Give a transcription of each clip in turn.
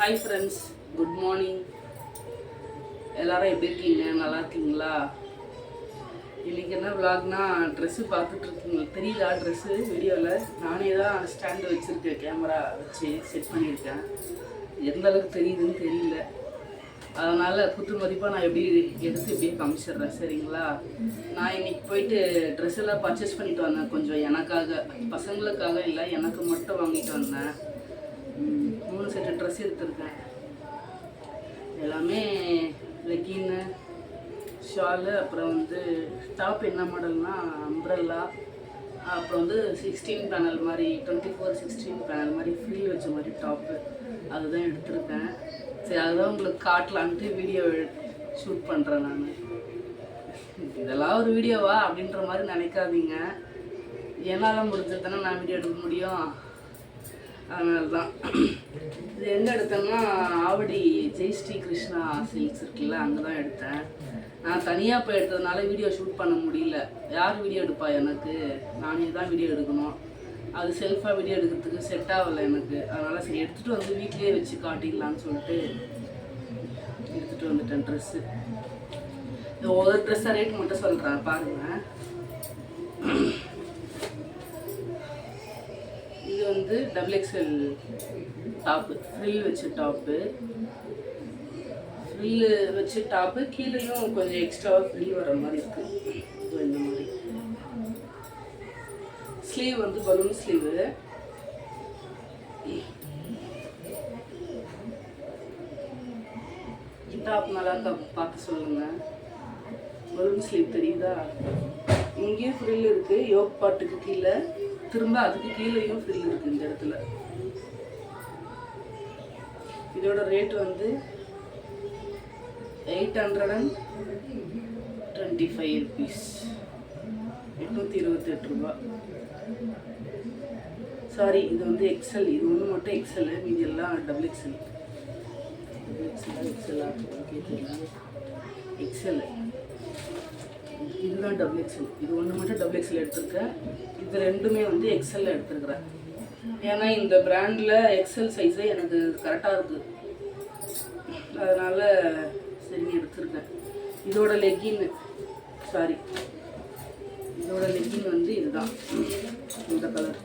Hi friends, good morning. எல்லோரும் எப்படி இருக்கீங்க? நல்லா இருக்கீங்களா? இன்றைக்கி என்ன விலாக்னா, ட்ரெஸ்ஸு பார்த்துட்ருக்கீங்க. தெரியுதா ட்ரெஸ்ஸு வீடியோவில்? நானே தான் ஸ்டாண்டு வச்சுருக்கேன், கேமரா வச்சு செட் பண்ணியிருக்கேன். எந்த அளவுக்கு தெரியுதுன்னு தெரியல. அதனால் குத்து மதிப்பாக நான் எப்படி எடுத்து எப்படியே காமிச்சிடுறேன், சரிங்களா? நான் இன்றைக்கி போயிட்டு ட்ரெஸ் எல்லாம் பர்ச்சேஸ் பண்ணிட்டு வந்தேன். கொஞ்சம் எனக்காக, பசங்களுக்காக இல்லை, எனக்கு மட்டும் வாங்கிட்டு வந்தேன். 3 செட்டு ட்ரெஸ் எடுத்திருக்கேன். எல்லாமே லெகின்னு, ஷாலு, அப்புறம் டாப் என்ன மாடல்னா அம்ப்ரெல்லா, அப்புறம் 16 பேனல் மாதிரி 24-16 பேனல் மாதிரி ஃப்ரீல் வச்ச மாதிரி டாப்பு, அதுதான் எடுத்திருக்கேன். சரி, அதுதான் உங்களுக்கு காட்டலான்ட்டு வீடியோ ஷூட் பண்ணுறேன் நான். இதெல்லாம் ஒரு வீடியோவா அப்படின்ற மாதிரி நினைக்காதீங்க. என்னால் முடிஞ்சது தானே நான் வீடியோ எடுக்க முடியும். அதனால தான் இது எங்கே எடுத்தேன்னா, ஆவடி ஜெய் ஸ்ரீ கிருஷ்ணா சில்க்ஸ் இருக்குல்ல, அங்கே தான் எடுத்தேன். நான் தனியாக போய் எடுத்ததுனால வீடியோ ஷூட் பண்ண முடியல. யார் வீடியோ எடுப்பா எனக்கு? நானே தான் வீடியோ எடுக்கணும். அது செல்ஃபாக வீடியோ எடுக்கிறதுக்கு செட் ஆகலை எனக்கு. அதனால் சரி, எடுத்துகிட்டு வீட்லேயே வச்சு காட்டிடலான்னு சொல்லிட்டு எடுத்துகிட்டு வந்துட்டேன் ட்ரெஸ்ஸு. ஒவ்வொரு ட்ரெஸ்ஸாக ரேட் மட்டும் சொல்கிறேன் பாருங்கள். இது XXL டாப்பு, ஃப்ரில் வச்ச டாப்பு. ஃப்ரில் வச்ச டாப்பு, கீழேயும் கொஞ்சம் எக்ஸ்ட்ராவாக ஃப்ரில் வர மாதிரி இருக்குது. இந்த மாதிரி ஸ்லீவ் பலூன் ஸ்லீவு. டாப் நல்லா பார்த்து சொல்லுங்கள். பலூன் ஸ்லீவ் தெரியுதா? இங்கேயும் ஃப்ரில் இருக்குது, யோக் பாட்டுக்கு கீழே, திரும்ப அதுக்கு கீழேயும் ஃப்ரில் இருக்குது இந்த இடத்துல. இதோட ரேட் 825 ருபீஸ், 828 ரூபா. சாரி, இது XL. இது ஒன்று மட்டும் XL, மீதி எல்லாம் XXL. XL இதுதான் XXL. இது ஒன்று மட்டும் XXL எடுத்திருக்கேன். இது ரெண்டுமே XL எடுத்துருக்குறேன். ஏன்னா இந்த பிராண்டில் XL சைஸே எனக்கு கரெக்டாக இருக்குது. அதனால் சரி எடுத்துருக்கேன். இதோட லெக்கின் இதுதான், இந்த கலர்.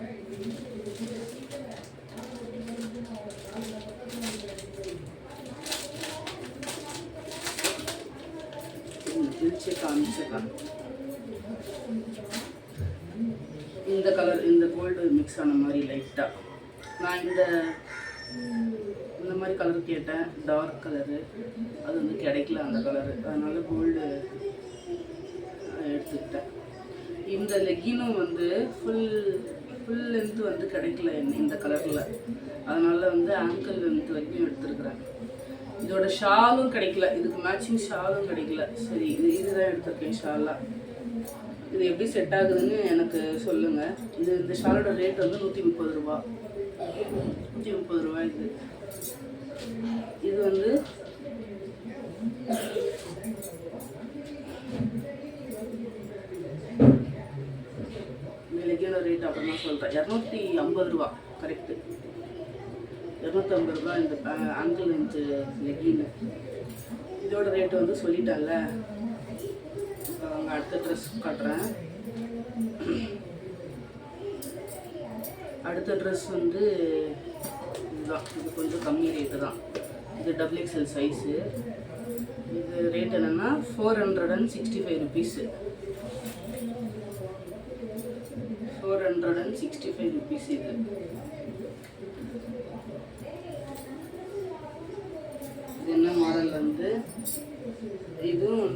காமிச்சிருக்கான் இந்த கலர், இந்த கோல்டு மிக்ஸ் ஆன மாதிரி லைட்டாக. நான் இந்த மாதிரி கலர் கேட்டேன், டார்க் கலரு. அது கிடைக்கல அந்த கலரு, அதனால கோல்டு எடுத்துக்கிட்டேன். இந்த லெக்கினும் ஃபுல் லென்த்து கிடைக்கல இந்த கலரில். அதனால ஆங்கிள் லென்த் வரைக்கும் எடுத்துருக்குறேன். இதோட ஷாலும் கிடைக்கல, இதுக்கு மேட்சிங் ஷாலும் கிடைக்கல. சரி, இதுதான் எடுத்திருக்கேன் ஷாலாக. இது எப்படி செட் ஆகுதுன்னு எனக்கு சொல்லுங்கள். இந்த ஷாலோட ரேட் 130 ரூபா. 130 ரூபா. இது லெக்கினோட ரேட் அப்புறமா சொல்கிறேன். 250 ரூபா கரெக்டு. 250 ரூபா இந்த ஆங்கிள் லென்த் லெக்கின்னு. இதோட ரேட்டு சொல்லிட்டேன்ல. அவங்க அடுத்த ட்ரெஸ் காட்டுறேன். அடுத்த ட்ரெஸ் இதுதான். இது கொஞ்சம் கம்மி ரேட்டு தான். இது XXL சைஸு. இது ரேட் என்னென்னா 465 ருபீஸு. 465 ருபீஸ். இது என்ன மாடல் இதுவும்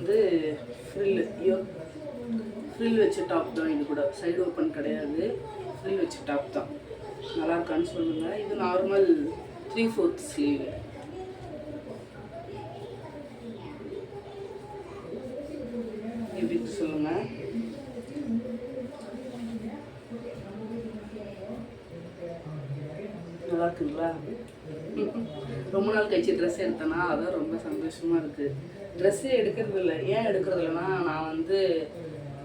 ஃப்ரில் வச்ச டாப் தான். இது கூட சைடு ஓப்பன் கிடையாது, ஃப்ரில் வச்ச டாப் தான். நல்லா இருக்கான்னு சொல்லுங்கள். இது நார்மல் 3/4 ஸ்லீவ். எப்படி சொல்லுங்கள். நல்லா இருக்குங்களா? ரொம்ப நாள் கழிச்சு ட்ரெஸ் எடுத்தேன்னா அதான் ரொம்ப சந்தோஷமாக இருக்குது. ட்ரெஸ்ஸே எடுக்கிறது இல்லை. ஏன் எடுக்கிறது இல்லைன்னா, நான்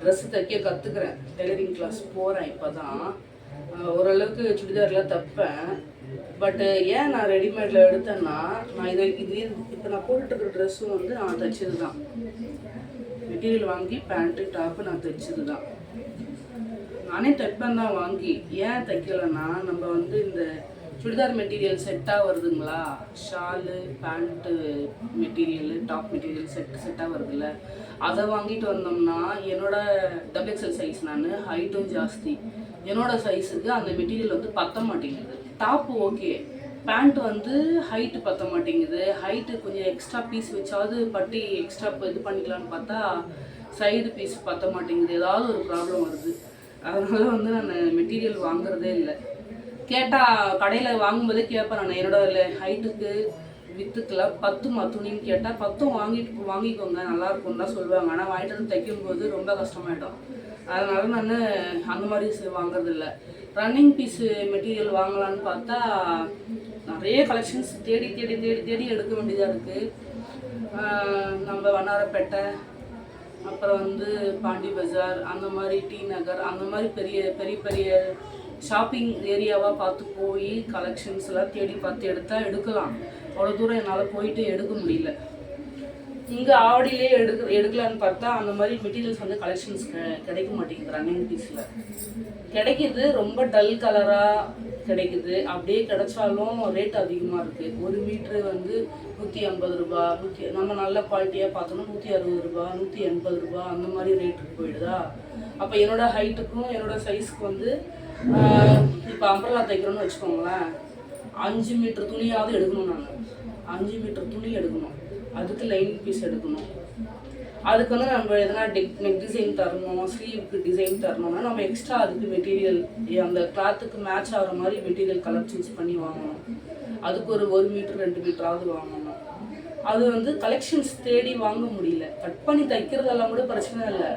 ட்ரெஸ்ஸு தைக்க கற்றுக்குறேன். டெய்லரிங் கிளாஸ் போகிறேன். இப்போ தான் ஓரளவுக்கு சுடிதார்லாம் தைப்பேன். பட்டு ஏன் நான் ரெடிமேடில் எடுத்தேன்னா, நான் இது இப்போ நான் போட்டுருக்கிற ட்ரெஸ்ஸும் வந்து நான் தைச்சது தான். மெட்டீரியல் வாங்கி பேண்ட்டு டாப்பு நான் தைச்சது தான். நானே தைப்பேன் தான் வாங்கி. ஏன் தைக்கலைன்னா, நம்ம வந்து இந்த சுடிதார் மெட்டீரியல் செட்டாக வருதுங்களா, shawl pant material top material செட்டாக வருதுல்ல, அதை வாங்கிட்டு வந்தோம்னா என்னோட XXL சைஸ், நான் ஹைட்டும் ஜாஸ்தி, என்னோட சைஸுக்கு அந்த மெட்டீரியல் வந்து பத்த மாட்டேங்குது. டாப்பு ஓகே, பேண்ட் வந்து ஹைட்டு பற்ற மாட்டேங்குது. ஹைட்டு கொஞ்சம் எக்ஸ்ட்ரா பீஸ் வச்சாவது பட்டி எக்ஸ்ட்ரா இது பண்ணிக்கலான்னு பார்த்தா சைடு பீஸ் பற்ற மாட்டேங்குது. ஏதாவது ஒரு ப்ராப்ளம் வருது. அதனால வந்து நான் மெட்டீரியல் வாங்குறதே இல்லை. கேட்டால் கடையில் வாங்கும்போதே கேட்பேன் நான், என்னோட ஹைட்டுக்கு வித்துக்கெல்லாம் பத்துமா துணின்னு கேட்டால் பத்தும் வாங்கிக்கோங்க நல்லாயிருக்கும் தான் சொல்லுவாங்க. ஆனால் வாங்கிட்டு வந்து தைக்கும்போது ரொம்ப கஷ்டமாயிடும். அதனால நான் அந்த மாதிரி வாங்குறதில்ல. ரன்னிங் பீஸு மெட்டீரியல் வாங்கலான்னு பார்த்தா நிறைய கலெக்ஷன்ஸ் தேடி தேடி தேடி தேடி எடுக்க வேண்டியதாக இருக்குது. நம்ம வண்ணாரப்பேட்டை, அப்புறம் வந்து பாண்டி பஜார், அந்த மாதிரி டி நகர், அந்த மாதிரி பெரிய பெரிய பெரிய ஷாப்பிங் ஏரியாவாக பார்த்து போய் கலெக்ஷன்ஸ் எல்லாம் தேடி பார்த்து எடுக்கலாம். அவ்வளோ தூரம் என்னால் போயிட்டு எடுக்க முடியல. இங்கே ஆவடியிலே எடுக்கலான்னு பார்த்தா அந்த மாதிரி மெட்டீரியல்ஸ் வந்து கலெக்ஷன்ஸ் கிடைக்க மாட்டேங்குது. ரன்னிங் பீஸில் கிடைக்கிது, ரொம்ப டல் கலராக கிடைக்குது. அப்படியே கிடைச்சாலும் ரேட் அதிகமாக இருக்குது. 1 மீட்ரு வந்து 150 ரூபா, நம்ம நல்ல குவாலிட்டியாக பார்த்தோம்னா 160 ரூபா, 180 ரூபா, அந்த மாதிரி ரேட்டுக்கு போயிடுதா. அப்போ என்னோட ஹைட்டுக்கும் என்னோட சைஸ்க்கு வந்து இப்போ அம்பர்லா தைக்கிறோன்னு வச்சுக்கோங்களேன், 5 மீட்டர் துணியாவது எடுக்கணும். நான் 5 மீட்டர் துணி எடுக்கணும், அதுக்கு லைனிங் பீஸ் எடுக்கணும். அதுக்கு வந்து நம்ம எதனா நெக் டிசைன் தரணும், ஸ்லீவுக்கு டிசைன் தரணும்னா நம்ம எக்ஸ்ட்ரா அதுக்கு மெட்டீரியல் அந்த கிளாத்துக்கு மேட்ச் ஆகிற மாதிரி மெட்டீரியல் கலர் சூஸ் பண்ணி வாங்கணும். அதுக்கு ஒரு 1 மீட்டர் 2 மீட்டராவது வாங்கணும். அது வந்து கலெக்ஷன்ஸ் தேடி வாங்க முடியல. கட் பண்ணி தைக்கிறதெல்லாம் கூட பிரச்சனை இல்லை,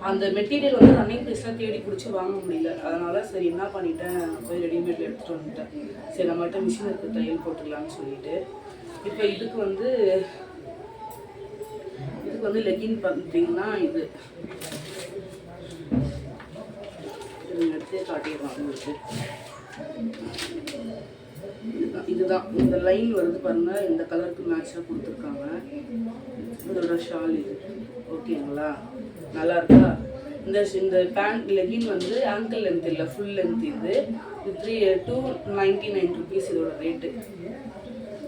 அந்த மெட்டீரியல் வந்து ரன்னிங் பீஸ்லாம் தேடி பிடிச்சி வாங்க முடியல. அதனால சரி என்ன பண்ணிட்டேன், போய் ரெடிமேடில் எடுத்துகிட்டு வந்துட்டேன். சரி நம்மகிட்ட மிஷின் இருக்குது, தையல் போட்டுக்கலான்னு சொல்லிட்டு. இப்போ இதுக்கு வந்து லெகின் பார்த்தீங்கன்னா இது எடுத்தே காட்டிடுறோம் உங்களுக்கு. இதுதான் இந்த லைன் வருது பாருங்கள், இந்த கலருக்கு மேட்சாக கொடுத்துருக்காங்க. இதோட ஷால் இது ஓகேங்களா, நல்லா இருக்கா. இந்த பேண்ட் லெகின் வந்து ஆங்கிள் லென்த் இல்லை, ஃபுல் லென்த். இது 299 ருபீஸ் இதோட ரேட்டு.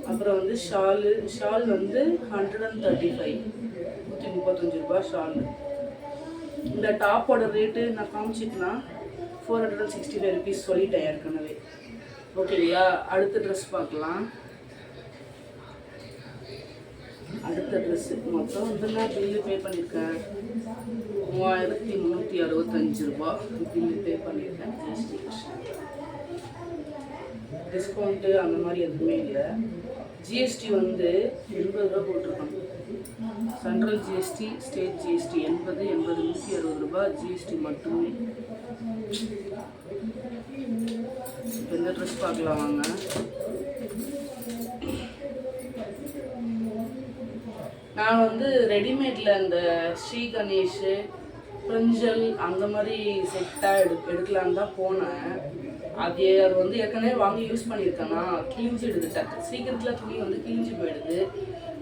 அப்புறம் வந்து ஷால் வந்து 135, 135 ரூபா ஷால். இந்த டாப்போட ரேட்டு நான் காமிச்சிக்கனா 465 ருபீஸ் சொல்லிட்டேன் ஏற்கனவே. ஓகேங்களா, அடுத்த ட்ரெஸ் பார்க்கலாம். அடுத்த ட்ரெஸ்ஸு மொத்தம் வந்து நான் பில்லு பே பண்ணியிருக்கேன் 3365 ரூபா பில்லு பே பண்ணியிருக்கேன். ஜிஎஸ்டி டிஸ்கவுண்ட்டு அந்த மாதிரி எதுவுமே இல்லை. ஜிஎஸ்டி வந்து 80 ரூபா போட்டிருக்காங்க. சென்ட்ரல் ஜிஎஸ்டி, ஸ்டேட் ஜிஎஸ்டி 80, 160 ரூபா ஜிஎஸ்டி மட்டுமே. இப்போ இந்த ட்ரெஸ் பார்க்கலாம் வாங்க. நான் வந்து ரெடிமேடில் இந்த ஸ்ரீ கணேஷு, பிரிஞ்சல் அந்த மாதிரி செட்டாக எடுக்கலான்னு தான் போனேன். அது வந்து ஏற்கனவே வாங்கி யூஸ் பண்ணியிருக்கேன்னா கிழிஞ்சிடுது, சீக்கிரத்தில் துணி வந்து கிழிஞ்சி போயிடுது.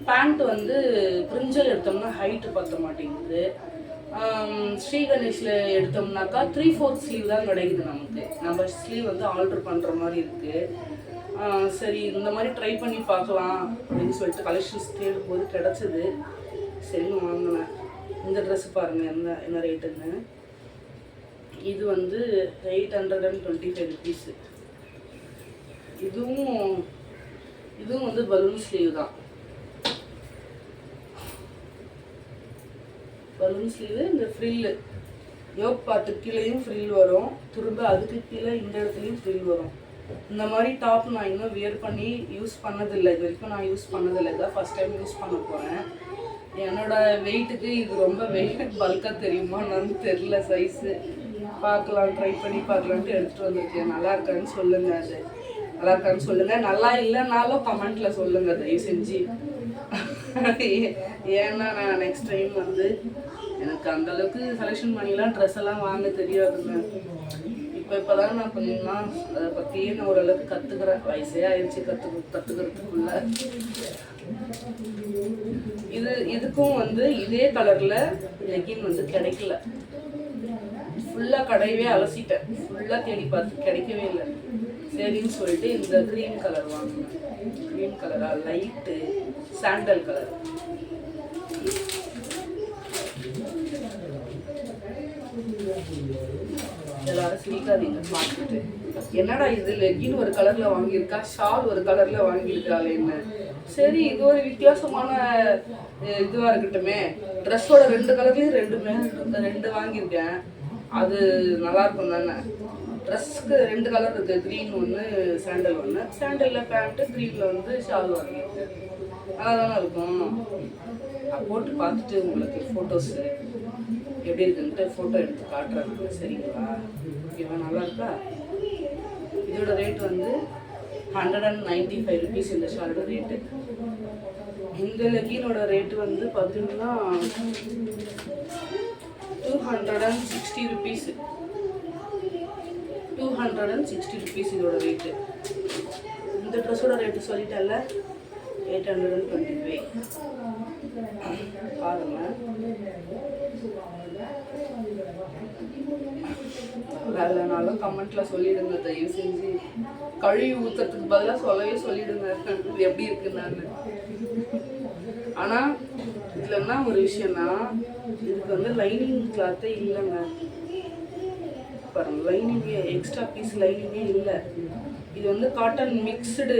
பேண்ட் வந்து பிரிஞ்சல் எடுத்தோம்னா ஹைட்டு பற்ற மாட்டேங்குது. ஸ்ரீ கணேஷில் எடுத்தோம்னாக்கா 3/4 ஸ்லீவ் தான் கிடைக்குது நமக்கு. நம்ம ஸ்லீவ் வந்து ஆல்டர் பண்ணுற மாதிரி இருக்குது. சரி இந்த மாதிரி ட்ரை பண்ணி பார்க்கலாம் அப்படின்னு சொல்லிட்டு கலெக்ஷன்ஸ் தேடும் போது கிடச்சிது. சரின்னு வாங்கினேன். இந்த ட்ரெஸ் பாருங்கள் என்ன ரேட்டுன்னு. இது வந்து 825 ருபீஸு. இதுவும் வந்து பலூன் ஸ்லீவ் தான். பலூன் ஸ்லீவு, இந்த ஃப்ரில்லு யோக் பார்த்து கீழேயும் ஃப்ரில் வரும், திரும்ப அதுக்கு கீழே இந்த இடத்துலையும் ஃப்ரில் வரும். இந்த மாதிரி டாப் நான் இன்னும் வியர் பண்ணி யூஸ் பண்ணதில்லை. இது வரைக்கும் நான் யூஸ் பண்ணதில்லை, இதான் ஃபஸ்ட் டைம் யூஸ் பண்ண போகிறேன். என்னோடய வெயிட்டுக்கு இது ரொம்ப வெயிட் பல்காக தெரியுமா என்னன்னு தெரில. சைஸு பார்க்கலாம், ட்ரை பண்ணி பார்க்கலான்ட்டு எடுத்துகிட்டு வந்திருக்கேன். நல்லா இருக்கான்னு சொல்லுங்கள். அது நல்லா இருக்கான்னு சொல்லுங்கள். நல்லா இல்லைனாலும் கமெண்ட்டில் சொல்லுங்கள் தயவு செஞ்சு. ஏன்னா நான் நெக்ஸ்ட் டைம் வந்து எனக்கு அந்தளவுக்கு செலெக்ஷன் பண்ணிலாம் ட்ரெஸ் எல்லாம் வாங்க தெரியாதுங்க. இப்போ தான் நான் கொஞ்சம் அதை பற்றியே நான் ஓரளவுக்கு கற்றுக்குறேன். வயசே ஆயிடுச்சு கற்றுக்கிறதுக்குள்ள. இதுக்கும் வந்து இதே கலரில் லெகின் வந்து கிடைக்கல. ஃபுல்லாக கடையவே அலசிட்டேன், ஃபுல்லாக தேடி பார்த்து கிடைக்கவே இல்லை. சரின்னு சொல்லிட்டு இந்த க்ரீன் கலர் வாங்கினேன். க்ரீன் கலரா, லைட்டு சாண்டல் கலர். எல்லாரும் சிரிக்காதீங்க பார்த்துட்டு, என்னடா இது லெகின் ஒரு கலர்ல வாங்கியிருக்கா, ஷால் ஒரு கலர்ல வாங்கியிருக்காளேன்னு. சரி, இது ஒரு வித்தியாசமான இதுவா இருக்கட்டுமே. ட்ரெஸ்ஸோட 2 கலர்லயும் ரெண்டு வாங்கியிருக்கேன். அது நல்லா இருக்கும் தானே. ட்ரெஸ்க்கு 2 கலர் இருக்குது, க்ரீன் ஒன்று சாண்டல் ஒன்று. சாண்டலில் பேண்ட்டு, க்ரீனில் வந்து ஷால் வாங்கியிருக்கேன். நல்லா தானே இருக்கும். போட்டு பார்த்துட்டு உங்களுக்கு ஃபோட்டோஸு எப்படி இருக்குன்ட்டு ஃபோட்டோ எடுத்து காட்டுறாங்க. சரிங்களா? ஓகேவா? நல்லா இருக்கா? இதோட ரேட் வந்து 195 rupees இந்த ஷாலோட ரேட்டு. இந்த லெகினோட ரேட்டு வந்து பார்த்தீங்கன்னா 260 rupees. 260 rupees இதோட ரேட்டு. இந்த ட்ரெஸ்ஸோட ரேட்டு சொல்லிட்டேன்ல, 825. பாருங்க, வேலைனாலும் கமெண்ட்ல சொல்லிடுங்க. தயவு செஞ்சு கழுவி ஊத்துறதுக்கு பதிலாக சொல்லவே சொல்லிடுங்க இது எப்படி இருக்குன்னு. ஆனால் இதில் என்ன ஒரு விஷயம்னா, இதுக்கு வந்து லைனிங் கிளாத்தே இல்லைங்க. பாருங்க, லைனிங்கே எக்ஸ்ட்ரா பீஸ் லைனிங்கே இல்லை. இது வந்து காட்டன் மிக்ஸ்டு,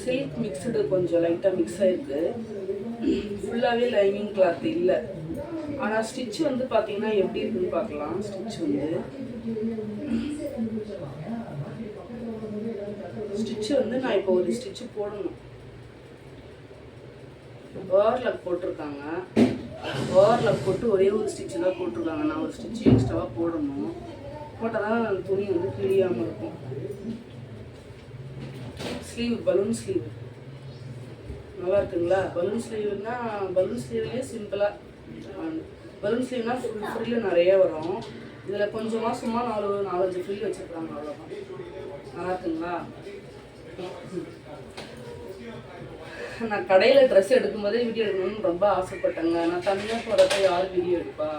சில்க் மிக்ஸ்டு, கொஞ்சம் லைட்டாக மிக்ஸ் ஆகிருக்கு. ஃபுல்லாகவே லைனிங் கிளாத் இல்லை. ஆனால் ஸ்டிச் வந்து பார்த்தீங்கன்னா எப்படி இருக்குன்னு பார்க்கலாம். ஸ்டிச் வந்து நான் இப்போ ஒரு ஸ்டிச்சு போடணும். ஓவர்லாக் போட்டிருக்காங்க. ஓவர்லாக் போட்டு ஒரே ஒரு ஸ்டிச்சு தான் போட்டிருக்காங்க. நான் ஒரு ஸ்டிச்சு எக்ஸ்ட்ராவாக போடணும். போட்டால் தான் துணி வந்து கிழியாமல் இருக்கும். ஸ்லீவ், பலூன் ஸ்லீவ் நல்லா இருக்குங்களா? பலூன் ஸ்லீவ்னா பலூன் ஸ்லீவ்லேயே சிம்பிளாக, பலூன் ஸ்லீவ்னா ஃப்ரில் நிறைய வரும். இதில் கொஞ்சமாக சும்மா 4-5 ஃப்ரில் வச்சுருக்காங்க, அவ்வளோதான். நல்லா இருக்குங்களா? நான் கடையில் ட்ரெஸ் எடுக்கும்போதே வீடியோ எடுக்கணும்னு ரொம்ப ஆசைப்பட்டேங்க. நான் தனியாக போகிறப்ப யார் வீடியோ எடுப்பா?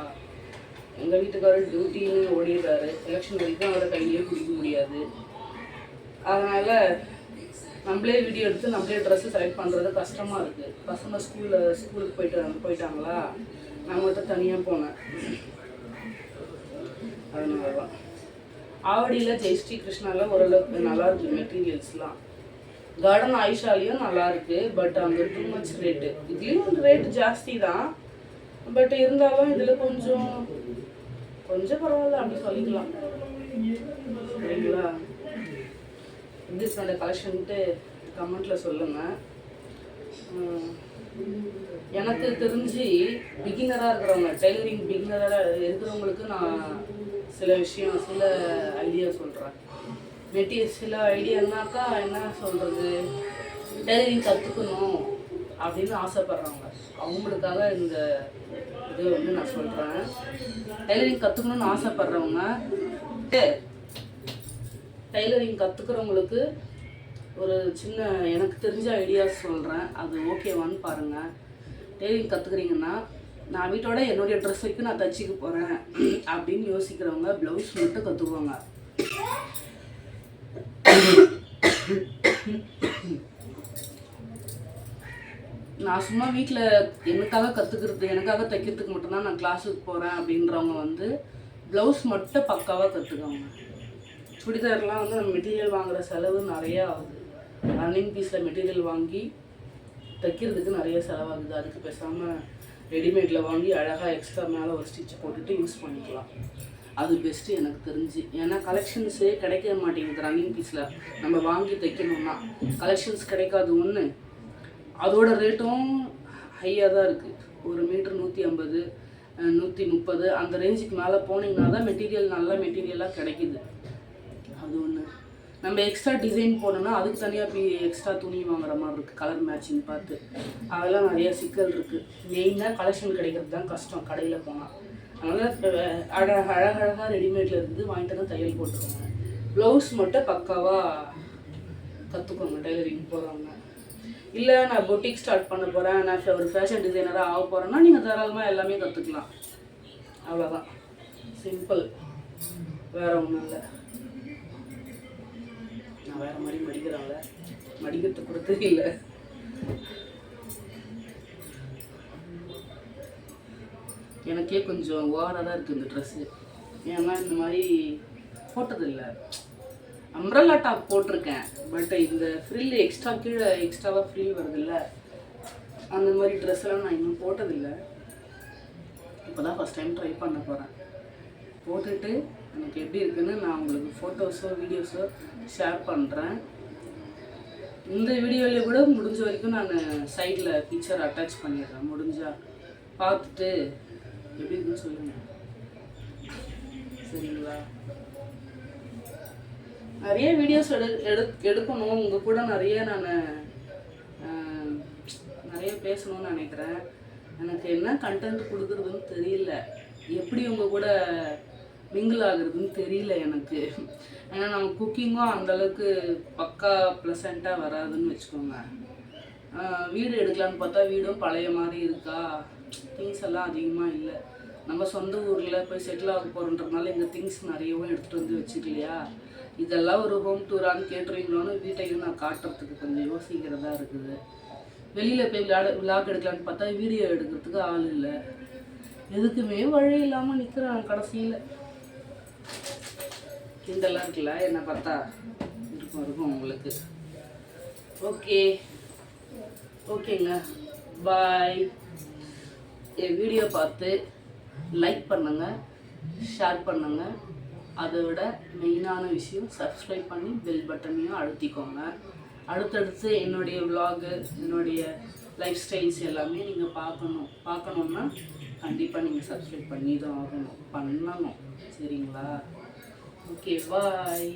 எங்கள் வீட்டுக்காரர் டியூட்டின்னு ஓடிடுறாரு. எலெக்ஷன் வரைக்கும் அவரை கையிலேயே பிடிக்க முடியாது. அதனால் நம்மளே வீடியோ எடுத்து நம்மளே ட்ரெஸ்ஸு செலக்ட் பண்ணுறது கஷ்டமாக இருக்குது. பசங்க ஸ்கூலுக்கு போயிட்டாங்களா, நான் மட்டும் தனியாக போனேன். அதனால தான். ஆவடியில் ஜெயஸ்ரீ கிருஷ்ணாவில் ஓரளவுக்கு நல்லாயிருக்கு மெட்டீரியல்ஸ்லாம். கார்டன் ஆயிஷாலையும் நல்லாயிருக்கு. பட் அங்கே டூ மச் ரேட்டு. இதுலேயும் ரேட்டு ஜாஸ்தி தான். பட் இருந்தாலும் இதில் கொஞ்சம் பரவாயில்ல அப்படி சொல்லிக்கலாம். சரிங்களா? எப்படி சொன்ன கலெக்ஷன்ட்டு கமெண்ட்டில் சொல்லுங்கள். எனக்கு தெரிஞ்சு பிகினராக இருக்கிறவங்க, டெய்லரிங் பிகினராக இருக்கிறவங்களுக்கு நான் சில ஐடியா சொல்கிறேன். சில ஐடியானாக்கா என்ன சொல்கிறது, டெய்லரிங் கற்றுக்கணும் அப்படின்னு ஆசைப்பட்றவங்க, அவங்களுக்காக இந்த இது வந்து நான் சொல்கிறேன். டெய்லரிங் கற்றுக்கணுன்னு ஆசைப்பட்றவங்க, டெய்லரிங் கற்றுக்கிறவங்களுக்கு ஒரு சின்ன எனக்கு தெரிஞ்ச ஐடியாஸ் சொல்கிறேன். அது ஓகேவான்னு பாருங்கள். டெய்லரிங் கற்றுக்குறீங்கன்னா, நான் வீட்டோட என்னுடைய ட்ரெஸ் வரைக்கும் நான் தச்சுக்க போகிறேன் அப்படின்னு யோசிக்கிறவங்க ப்ளவுஸ் மட்டும் கற்றுக்குவாங்க. நான் சும்மா வீட்டில் எனக்காக தைக்கிறதுக்கு மட்டும்தான் நான் கிளாஸுக்கு போகிறேன் அப்படின்றவங்க வந்து ப்ளவுஸ் மட்டும் பக்காவாக கற்றுக்குவாங்க. சுடிதார்லாம் வந்து நம்ம மெட்டீரியல் வாங்குகிற செலவு நிறையா ஆகுது. ரன்னிங் பீஸில் மெட்டீரியல் வாங்கி தைக்கிறதுக்கு நிறைய செலவாகுது. அதுக்கு பேசாமல் ரெடிமேடில் வாங்கி அழகாக எக்ஸ்ட்ரா மேலே ஒரு ஸ்டிச் போட்டுட்டு யூஸ் பண்ணிக்கலாம். அது பெஸ்ட்டு எனக்கு தெரிஞ்சு. ஏன்னா கலெக்ஷன்ஸே கிடைக்க மாட்டேங்குது. ரன்னிங் பீஸில் நம்ம வாங்கி தைக்கணும்னா கலெக்ஷன்ஸ் கிடைக்காது. ஒன்று, அதோட ரேட்டும் ஹையாக தான் இருக்குது. ஒரு மீட்ரு 150, 130 அந்த ரேஞ்சுக்கு மேலே போனீங்கன்னா தான் நல்ல மெட்டீரியலாக கிடைக்கிது. அது ஒன்று. நம்ம எக்ஸ்ட்ரா டிசைன் போனோம்னா அதுக்கு தனியாக எக்ஸ்ட்ரா துணி வாங்குற மாதிரி இருக்குது, கலர் மேட்சிங் பார்த்து. அதெல்லாம் நிறையா சிக்கல் இருக்குது. மெயினாக கலெக்ஷன் கிடைக்கிறது தான் கஷ்டம் கடையில் போனால். அதனால் அழகழகாக ரெடிமேடில் இருந்து வாங்கிட்டு வந்து தையல் போட்டுருவாங்க. ப்ளவுஸ் மட்டும் பக்காவாக கற்றுக்கோங்க டெய்லரிங் போகிறவங்க. இல்லை நான் பொட்டிக் ஸ்டார்ட் பண்ண போகிறேன், நான் ஒரு ஃபேஷன் டிசைனராக ஆக போகிறேன்னா நீங்கள் தாராளமாக எல்லாமே கற்றுக்கலாம். அவ்வளோதான், சிம்பிள், வேறு ஒன்றும் இல்லை. நான் வேறு மாதிரி மடிக்கிறாங்கள, மடிக்கிறது கூட தெரியல. எனக்கே கொஞ்சம் ஓவராக தான் இருக்குது இந்த ட்ரெஸ்ஸு. ஏன்னா இந்த மாதிரி போட்டதில்லை. அம்ப்ரெல்லா டாப் போட்டிருக்கேன், பட் இந்த ஃப்ரில் எக்ஸ்ட்ரா கீழே எக்ஸ்ட்ராவாக ஃப்ரில் வருதில்ல, அந்த மாதிரி ட்ரெஸ்ஸெல்லாம் நான் இன்னும் போட்டதில்லை. இப்போ தான் ஃபஸ்ட் டைம் ட்ரை பண்ண போகிறேன். போட்டுட்டு எனக்கு எப்படி இருக்குன்னு நான் உங்களுக்கு ஃபோட்டோஸோ வீடியோஸோ ஷேர் பண்ணுறேன். இந்த வீடியோவில் கூட முடிஞ்ச வரைக்கும் நான் சைடில் பிக்சர் அட்டாச் பண்ணிடுறேன். முடிஞ்சால் பார்த்துட்டு எப்படி இருக்குன்னு சொல்லுங்கள், சரிங்களா? நிறைய வீடியோஸ் எடுக்கணும், உங்கள் கூட நிறைய பேசணும்னு நினைக்கிறேன். எனக்கு என்ன கண்டென்ட் கொடுக்குறதுன்னு தெரியல, எப்படி உங்கள் கூட மிங்கிள் ஆகுறதுன்னு தெரியல எனக்கு. ஏன்னா நம்ம குக்கிங்கும் அந்தளவுக்கு பக்கா ப்ளசண்ட்டாக வராதுன்னு வச்சுக்கோங்க. வீடு எடுக்கலான்னு பார்த்தா வீடும் பழைய மாதிரி இருக்கா, திங்ஸ் எல்லாம் அதிகமாக இல்லை. நம்ம சொந்த ஊரில் போய் செட்டில் ஆக போகிறோன்றதுனால எங்கள் திங்ஸ் நிறையவும் எடுத்துகிட்டு வந்து வச்சுக்கலையா. இதெல்லாம் ஒரு ஹோம் டூரான்னு கேட்டுருவீங்களோன்னு வீட்டையும் நான் காட்டுறதுக்கு கொஞ்சம் யோசிக்கிறதா இருக்குது. வெளியில் போய் விளாக் எடுக்கலான்னு பார்த்தா வீடியோ எடுக்கிறதுக்கு ஆள் இல்லை. எதுக்குமே வழி இல்லாமல் நிற்கிறேன் கடைசியில். இதெல்லாம் இருக்குல்ல, என்ன பார்த்தா இருக்கும் உங்களுக்கு. ஓகேங்க, பாய். என் வீடியோ பார்த்து லைக் பண்ணுங்கள், ஷேர் பண்ணுங்கள். அதை விட மெயினான விஷயம் சப்ஸ்கிரைப் பண்ணி பெல் பட்டனையும் அழுத்திக்கோங்க. அடுத்தடுத்து என்னுடைய விலாகு, என்னுடைய லைஃப் ஸ்டைல்ஸ் எல்லாமே நீங்கள் பார்க்கணுன்னா கண்டிப்பாக நீங்கள் சப்ஸ்கிரைப் பண்ணி தான் பண்ணணும், சரிங்களா? ஓகே, பாய்.